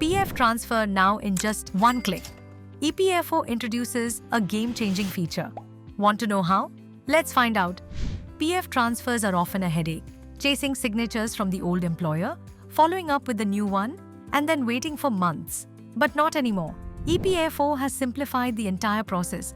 PF transfer now in just one click. EPFO introduces a game-changing feature. Want to know how? Let's find out. PF transfers are often a headache, chasing signatures from the old employer, following up with the new one, and then waiting for months. But not anymore. EPFO has simplified the entire process.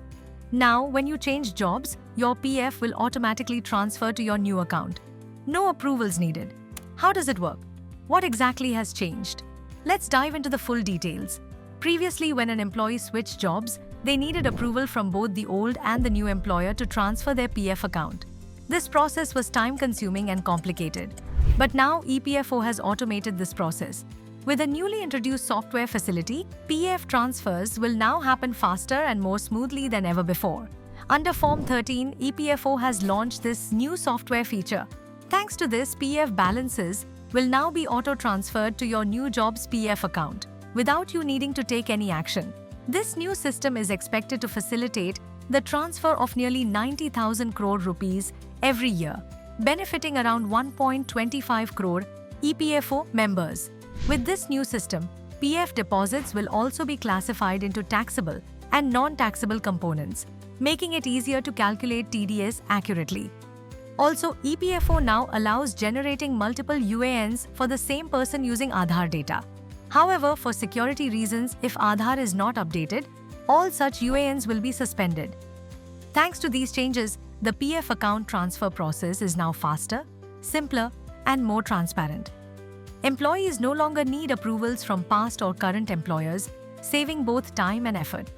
Now, when you change jobs, your PF will automatically transfer to your new account. No approvals needed. How does it work? What exactly has changed? Let's dive into the full details. Previously, when an employee switched jobs, they needed approval from both the old and the new employer to transfer their PF account. This process was time-consuming and complicated. But now, EPFO has automated this process. With a newly introduced software facility, PF transfers will now happen faster and more smoothly than ever before. Under Form 13, EPFO has launched this new software feature. Thanks to this, PF balances will now be auto-transferred to your new job's PF account, without you needing to take any action. This new system is expected to facilitate the transfer of nearly 90,000 crore rupees every year, benefiting around 1.25 crore EPFO members. With this new system, PF deposits will also be classified into taxable and non-taxable components, making it easier to calculate TDS accurately. Also, EPFO now allows generating multiple UANs for the same person using Aadhaar data. However, for security reasons, if Aadhaar is not updated, all such UANs will be suspended. Thanks to these changes, the PF account transfer process is now faster, simpler, and more transparent. Employees no longer need approvals from past or current employers, saving both time and effort.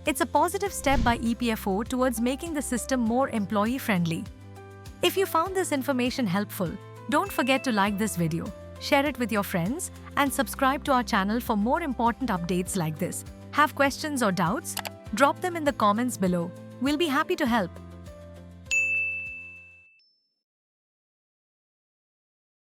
It's a positive step by EPFO towards making the system more employee-friendly. If you found this information helpful, don't forget to like this video, share it with your friends, and subscribe to our channel for more important updates like this. Have questions or doubts? Drop them in the comments below. We'll be happy to help.